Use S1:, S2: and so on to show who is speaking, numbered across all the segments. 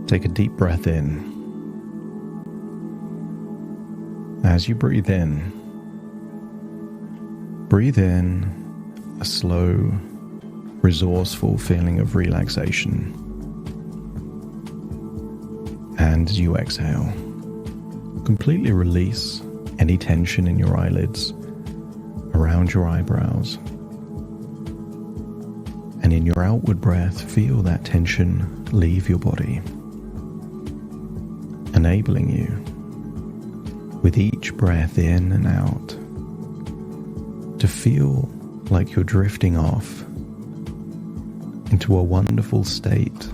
S1: Take a deep breath in. As you breathe in a slow, resourceful feeling of relaxation. And as you exhale, completely release any tension in your eyelids, around your eyebrows. And in your outward breath, feel that tension leave your body, enabling you, with each breath in and out, to feel like you're drifting off into a wonderful state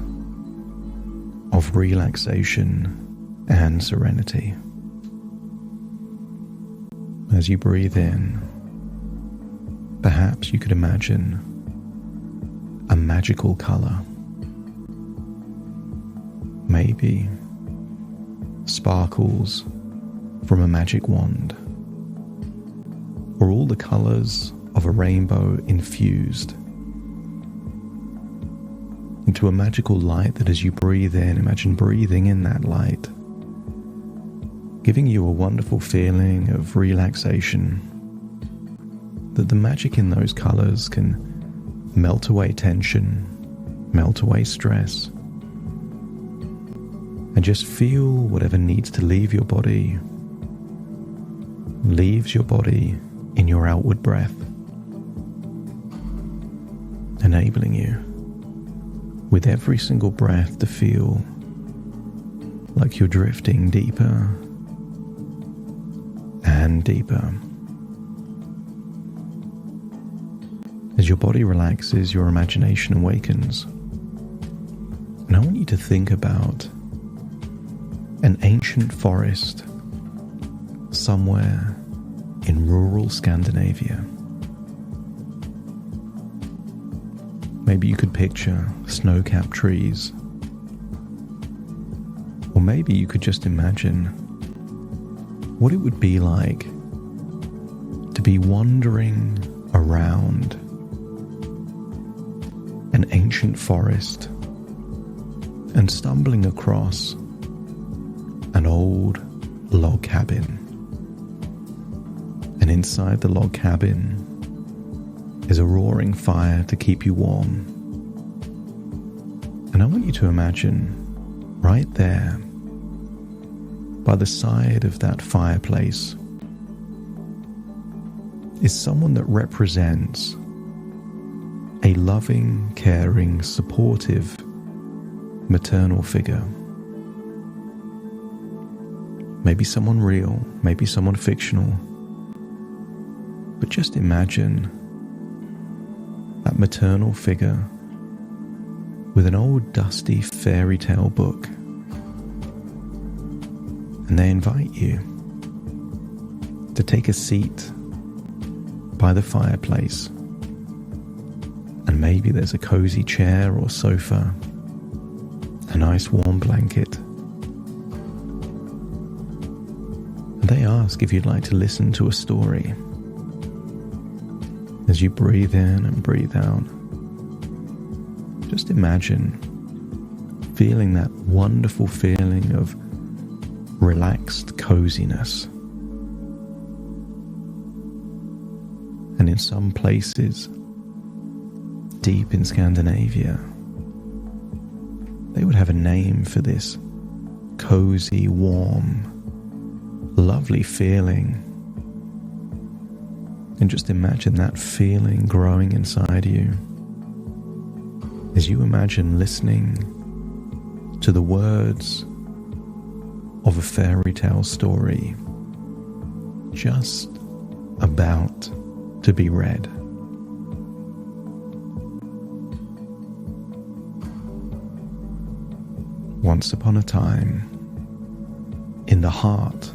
S1: of relaxation and serenity. As you breathe in, perhaps you could imagine a magical color. Maybe sparkles from a magic wand, or all the colors of a rainbow infused into a magical light that, as you breathe in, imagine breathing in that light, giving you a wonderful feeling of relaxation, that the magic in those colors can melt away tension, melt away stress, and just feel whatever needs to leave your body, leaves your body in your outward breath, enabling you with every single breath to feel like you're drifting deeper and deeper. As your body relaxes, your imagination awakens. And I want you to think about an ancient forest somewhere in rural Scandinavia. Maybe you could picture snow-capped trees. Or maybe you could just imagine what it would be like to be wandering around an ancient forest and stumbling across an old log cabin. And inside the log cabin is a roaring fire to keep you warm. And I want you to imagine right there, by the side of that fireplace, is someone that represents a loving, caring, supportive, maternal figure. Maybe someone real, maybe someone fictional, but just imagine that maternal figure with an old dusty fairy tale book, and they invite you to take a seat by the fireplace, and maybe there's a cozy chair or sofa, a nice warm blanket, and they ask if you'd like to listen to a story. As you breathe in and breathe out, just imagine feeling that wonderful feeling of relaxed coziness. And in some places, deep in Scandinavia, they would have a name for this cozy, warm, lovely feeling. And just imagine that feeling growing inside you as you imagine listening to the words of a fairy tale story just about to be read. Once upon a time, in the heart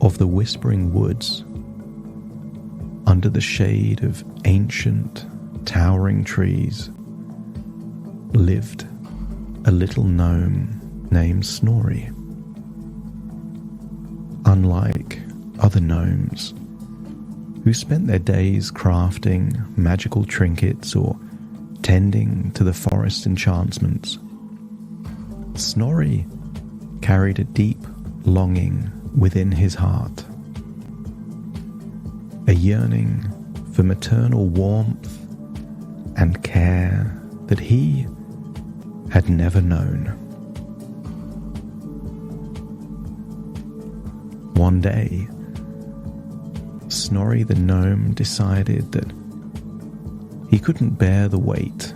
S1: of the whispering woods, under the shade of ancient, towering trees, lived a little gnome named Snorri. Unlike other gnomes who spent their days crafting magical trinkets or tending to the forest's enchantments, Snorri carried a deep longing within his heart, a yearning for maternal warmth and care that he had never known. One day, Snorri the gnome decided that he couldn't bear the weight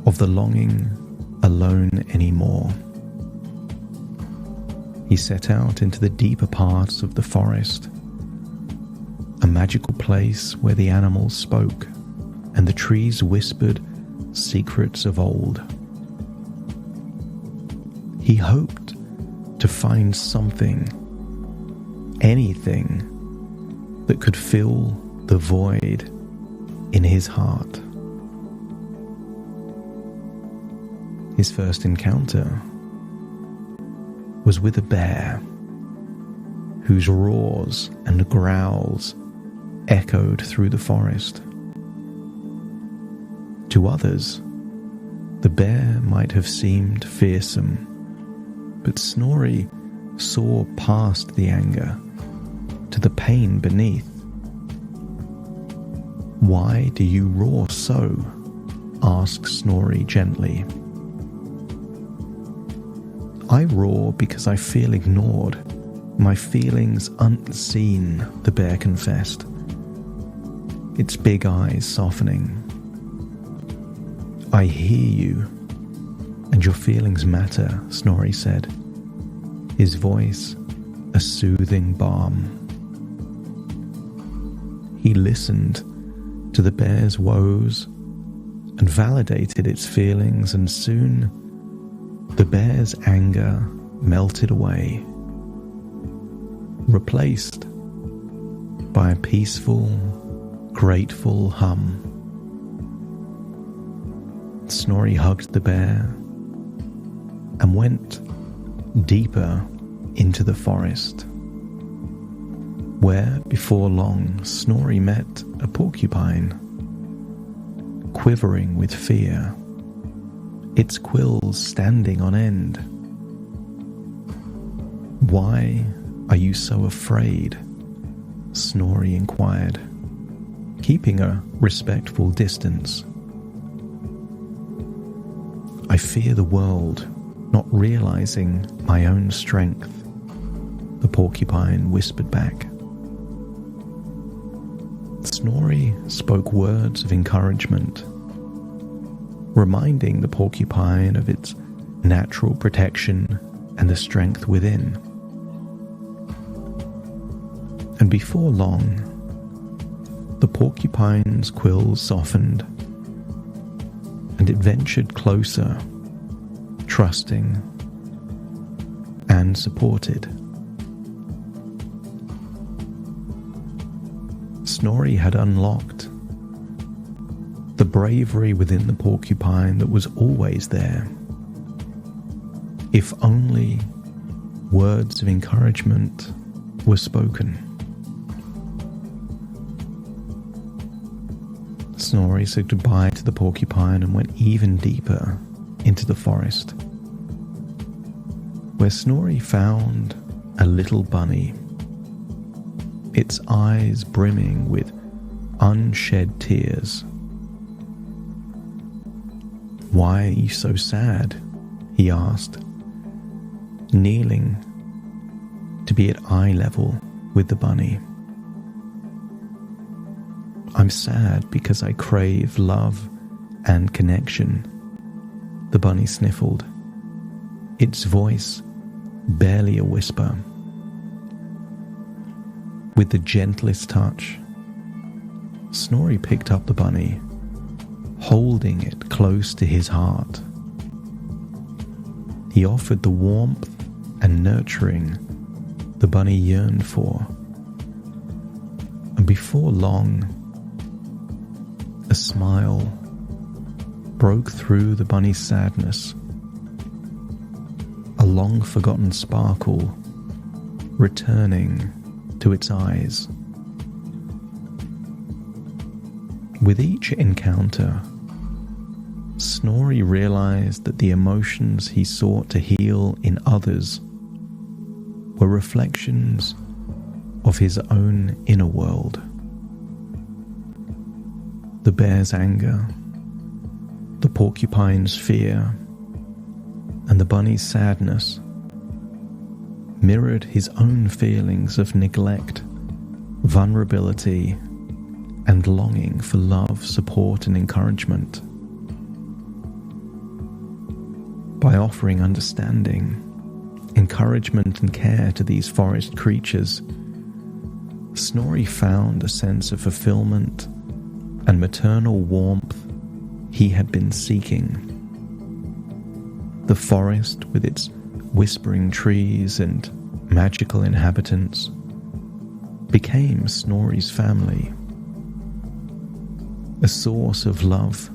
S1: of the longing alone anymore. He set out into the deeper parts of the forest, a magical place where the animals spoke and the trees whispered secrets of old. He hoped to find something, anything, that could fill the void in his heart. His first encounter was with a bear whose roars and growls echoed through the forest. To others, the bear might have seemed fearsome, but Snorri saw past the anger to the pain beneath. "Why do you roar so?" asked Snorri gently. "I roar because I feel ignored, my feelings unseen," the bear confessed, its big eyes softening. "I hear you, and your feelings matter," Snorri said, his voice a soothing balm. He listened to the bear's woes and validated its feelings, and soon the bear's anger melted away, replaced by a peaceful, grateful hum. Snorri hugged the bear and went deeper into the forest, where before long Snorri met a porcupine, quivering with fear, its quills standing on end. "Why are you so afraid?" Snorri inquired, keeping a respectful distance. "I fear the world not realizing my own strength," the porcupine whispered back. Snorri spoke words of encouragement, reminding the porcupine of its natural protection and the strength within. And before long, the porcupine's quills softened, and it ventured closer, trusting and supported. Snorri had unlocked the bravery within the porcupine that was always there. If only words of encouragement were spoken. Snorri said goodbye to the porcupine and went even deeper into the forest, where Snorri found a little bunny, its eyes brimming with unshed tears. "Why are you so sad?" he asked, kneeling to be at eye level with the bunny. "I'm sad because I crave love and connection," the bunny sniffled, its voice barely a whisper. With the gentlest touch, Snorri picked up the bunny, holding it close to his heart. He offered the warmth and nurturing the bunny yearned for. And before long, a smile broke through the bunny's sadness, a long-forgotten sparkle returning to its eyes. With each encounter, Snorri realized that the emotions he sought to heal in others were reflections of his own inner world. The bear's anger, the porcupine's fear, and the bunny's sadness mirrored his own feelings of neglect, vulnerability, and longing for love, support, and encouragement. By offering understanding, encouragement, and care to these forest creatures, Snorri found a sense of fulfillment and maternal warmth he had been seeking. The forest, with its whispering trees and magical inhabitants, became Snorri's family, a source of love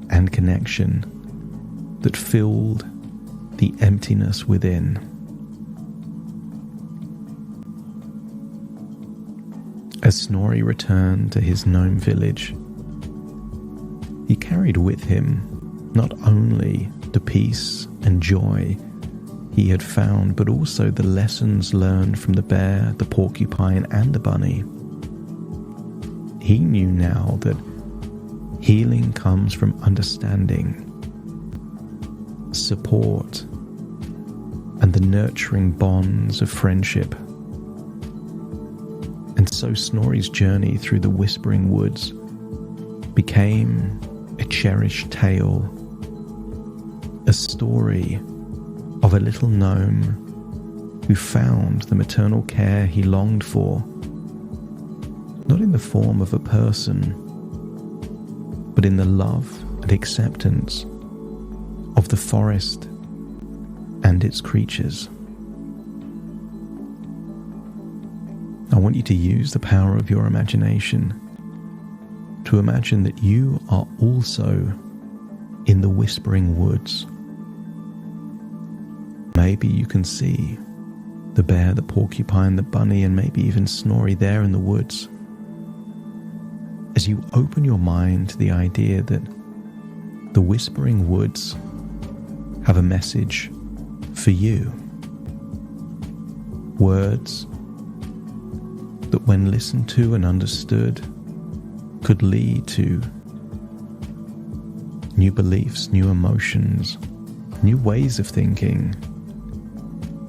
S1: and connection that filled the emptiness within. As Snorri returned to his Gnome village, he carried with him not only the peace and joy he had found, but also the lessons learned from the bear, the porcupine, and the bunny. He knew now that healing comes from understanding, support, and the nurturing bonds of friendship. And so Snorri's journey through the whispering woods became a cherished tale, a story of a little gnome who found the maternal care he longed for, not in the form of a person, but in the love and acceptance of the forest and its creatures. I want you to use the power of your imagination to imagine that you are also in the whispering woods. Maybe you can see the bear, the porcupine, the bunny, and maybe even Snorri there in the woods. As you open your mind to the idea that the whispering woods have a message for you, words that when listened to and understood could lead to new beliefs, new emotions, new ways of thinking,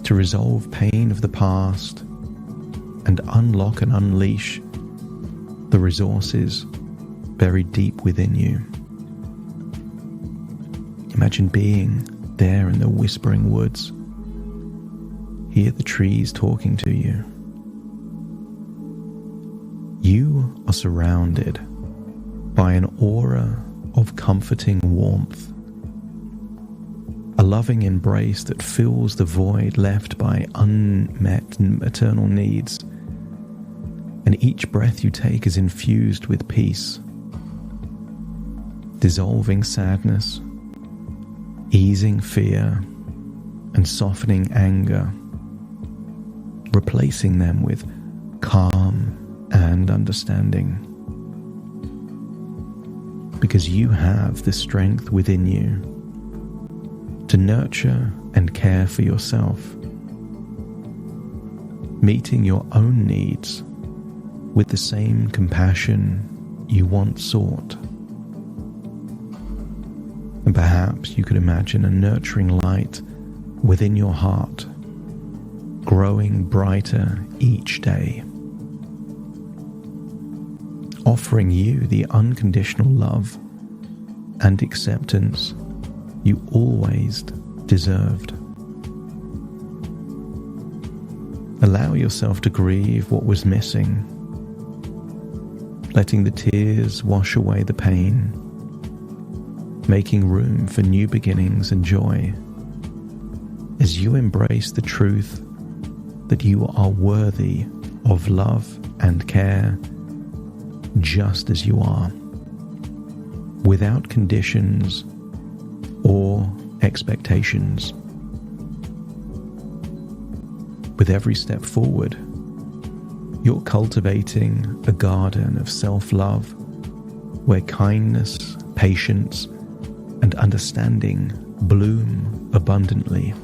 S1: to resolve pain of the past and unlock and unleash the resources buried deep within you. Imagine being there in the whispering woods. Hear the trees talking to you. You are surrounded by an aura of comforting warmth, a loving embrace that fills the void left by unmet maternal needs, and each breath you take is infused with peace, dissolving sadness, easing fear, and softening anger, replacing them with calm and understanding. Because you have the strength within you to nurture and care for yourself, meeting your own needs with the same compassion you once sought. And perhaps you could imagine a nurturing light within your heart, growing brighter each day, offering you the unconditional love and acceptance you always deserved. Allow yourself to grieve what was missing, letting the tears wash away the pain, making room for new beginnings and joy as you embrace the truth that you are worthy of love and care just as you are, without conditions or expectations. With every step forward, you're cultivating a garden of self-love where kindness, patience, and understanding bloom abundantly.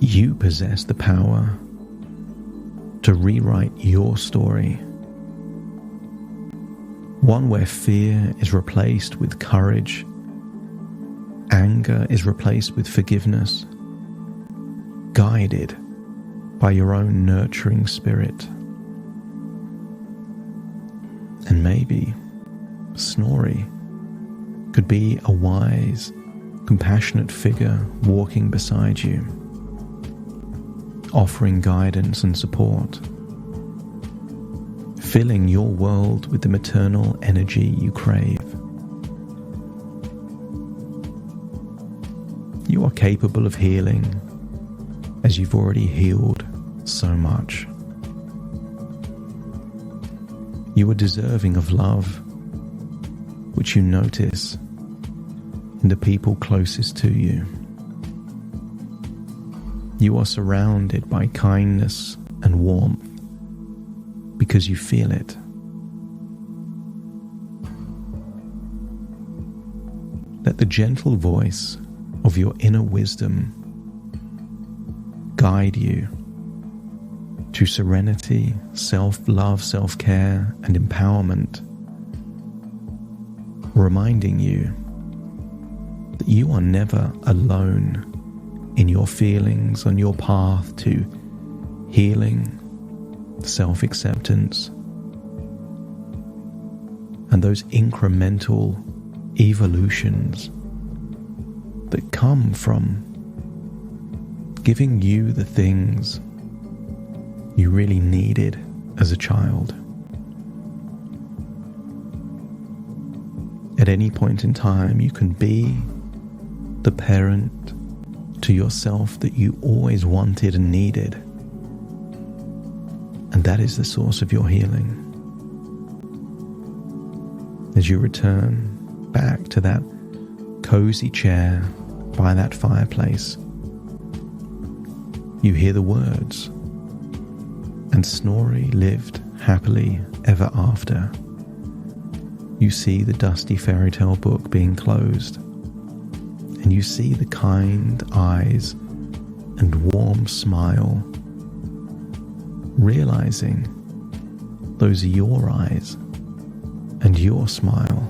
S1: You possess the power to rewrite your story, one where fear is replaced with courage, anger is replaced with forgiveness, guided by your own nurturing spirit. And maybe Snorri could be a wise, compassionate figure walking beside you, offering guidance and support, filling your world with the maternal energy you crave. You are capable of healing, as you've already healed so much. You are deserving of love, which you notice in the people closest to you. You are surrounded by kindness and warmth because you feel it. Let the gentle voice of your inner wisdom guide you to serenity, self-love, self-care, and empowerment, reminding you that you are never alone in your feelings on your path to healing, self-acceptance, and those incremental evolutions that come from giving you the things you really needed as a child. At any point in time, you can be the parent to yourself that you always wanted and needed. And that is the source of your healing. As you return back to that cozy chair by that fireplace, you hear the words, "And Snorri lived happily ever after." You see the dusty fairy tale book being closed, and you see the kind eyes and warm smile, realizing those are your eyes and your smile,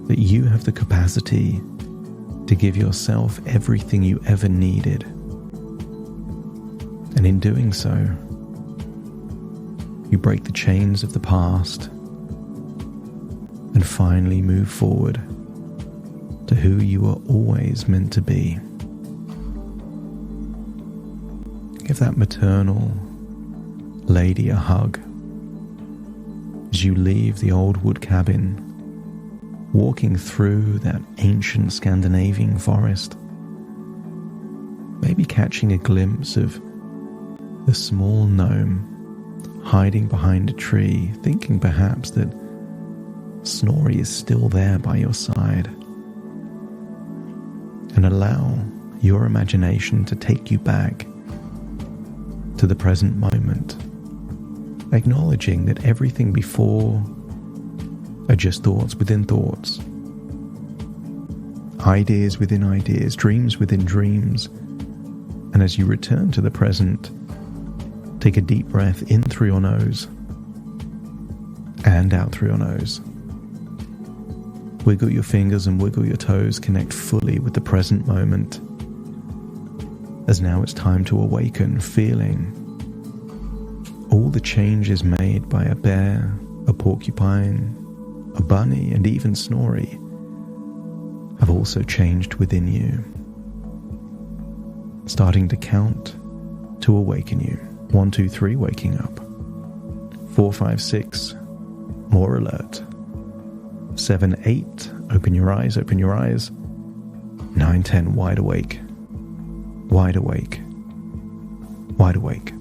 S1: that you have the capacity to give yourself everything you ever needed. And in doing so, you break the chains of the past and finally move forward to who you are always meant to be. Give that maternal lady a hug as you leave the old wood cabin, walking through that ancient Scandinavian forest, maybe catching a glimpse of the small gnome hiding behind a tree, thinking perhaps that Snorri is still there by your side. And allow your imagination to take you back to the present moment, acknowledging that everything before are just thoughts within thoughts, ideas within ideas, dreams within dreams. And as you return to the present, take a deep breath in through your nose and out through your nose. Wiggle your fingers and wiggle your toes, connect fully with the present moment, as now it's time to awaken, feeling all the changes made by a bear, a porcupine, a bunny, and even Snorri have also changed within you, starting to count to awaken you. 1, 2, 3, waking up. 4, 5, 6, more alert. 7, 8, open your eyes, open your eyes. 9, 10, wide awake, wide awake, wide awake.